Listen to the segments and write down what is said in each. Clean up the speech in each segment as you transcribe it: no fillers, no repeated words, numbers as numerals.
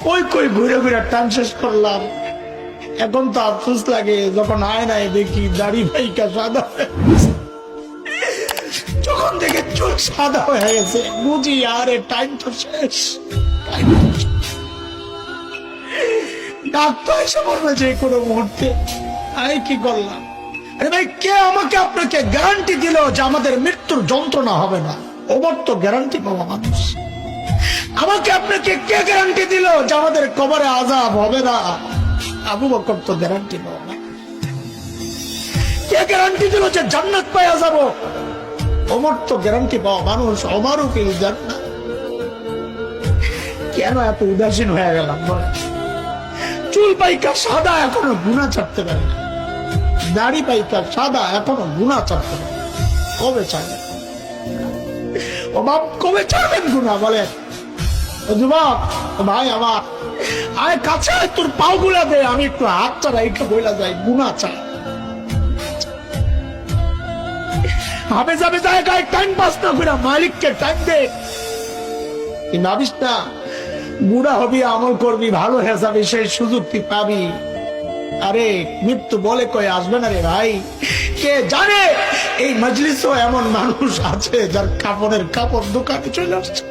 কই কই ঘুরে ঘুরে টান শেষ করলাম। এখন তো আফসোস লাগে যখন আয়নায় দেখি দাড়ি ভাইকা সাদা যখন দেখে চোখ সাদা হয়ে গেছে বুঝি আরে টাইম তো শেষ। ডাক্তার এসে বলবে যে কোনো মুহূর্তে। আমি কি করলাম? আরে ভাই, কে আমাকে আপনাকে গ্যারান্টি দিল যে আমাদের মৃত্যুর যন্ত্রণা হবে না? ওমর তো গ্যারান্টি পাওয়া মানুষ। আমাকে আপনাকে কে গ্যারান্টি দিল যে আমাদের কবরে আযাব হবে না? আবু বকর তো গ্যারান্টি পাওয়া না। কে গ্যারান্টি দিল যে জান্নাত পাওয়া যাব? ওমর তো গ্যারান্টি পাওয়া মানুষ। ওমরও ফিল জান্নাত। কেন এত উদাসীন হয়ে গেলাম? চুল পাইকা সাদা এখনো গুনাহ ছাড়তে পারে না, দাড়ি পাইকা সাদা এখনো গুনাহ ছাড়তে পারে। কবে ছাড়বেন ও বাপ, কবে ছাড়বেন গুনাহ বলেন? ও যুবক, ও ভাই আমার, আয় কাছে আয়, তোর পাও গুলা দে, আমি একটু হাত ছাড়া এইটা বইলা যাই। গুনাহ ছাড় হবে যাবে জায়গায় টাইম পাস না করে মালিককে টাইম দে। তুই ভাবিস না বুড়া হবি, আমল করবি, ভালো হয়ে যাবে, সেই সুযোগ তুই পাবি। আরে মৃত্যু বলে কয়ে আসবে না রে ভাই। কে জানে এই মজলিসও এমন মানুষ আছে যার কাপড়ের কাপড় দোকানে চলে আসছে।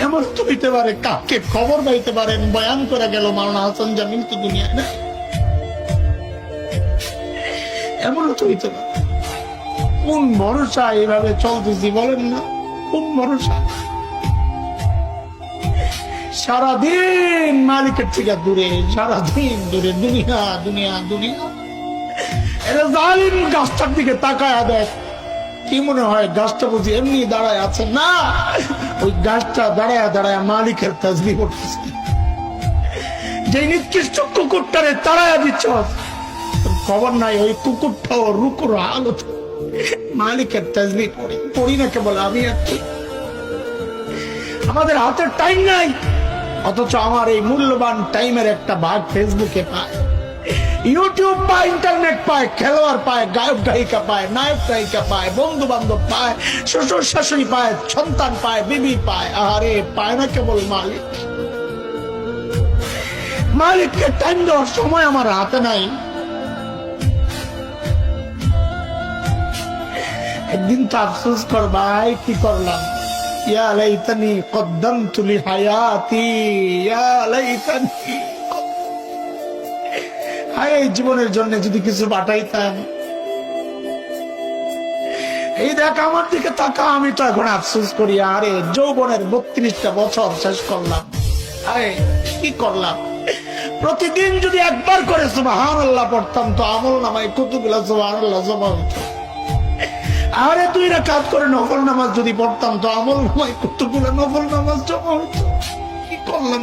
এমন তো হইতে পারে কাকে খবর পাইতে পারেন বয়ান করে গেল মাওলানা হাসান জামিল তো দুনিয়ায় না। এমনও তো হইতে পারে। কোন ভরসা এইভাবে চলতেছি বলেন না? কোন ভরসা? সারাদিন মালিকের থেকে দূরে, সারাদিন দূরে, দুনিয়া দুনিয়া দুনিয়া। এরা জালিম গাছটার দিকে তাকায় দেখ, কি মনে হয় গাছটা বুঝি এমনি দাঁড়ায় আছে? না, ওই গাছটা দাঁড়ায় দাঁড়ায় মালিকের তাসবিহ করতেছে। যে নিকৃষ্ট কুকুরটারে তাড়ায়া দিচ্ছ, খবর নাই ওই কুকুরটাও রুকুর হালত মালিকের তাসবিহ পড়ে। পড়ি না কেবল আমি আর তুই। আমাদের হাতের টাইম নাই, অথচ আমার এই মূল্যবান টাইমের একটা ভাগ ফেসবুকে পায়, ইউটিউব পায়, ইন্টারনেট পায়, খেলোয়াড় পায়, গায়ক গায়িকা পায়, নায়ক নায়িকা পায়, বন্ধু বান্ধব পায়, শ্বশুর শাশুড়ি পায়, সন্তান পায়, বিবি পায়। আরে পায় না কেবল মালিক। মালিককে টাইম দেওয়ার সময় আমার হাতে নাই। একদিন তো আফসোস কর ভাই, কি করলাম? ইয়া লাইতানি কদ্দামতু লিহায়াতি, ইয়া লাইতানি। হায়, জীবনের জন্য যদি কিছু পাঠাইতাম। এই দেখ আমার দিকে তাকা, আমি তো এখন আফসোস করি। আরে যৌবনের 32টা বছর শেষ করলাম। আরে কি করলাম? প্রতিদিন যদি একবার করে সুবহানাল্লাহ পড়তাম তো আমল নামায় কতগুলা সুবহানাল্লাহ জমা হতো। আরে 2 রাকাত করে নফল নামাজ যদি পড়তাম তো আমল নামায় কতগুলা নফল নামাজ জমা হতো। কি করলাম?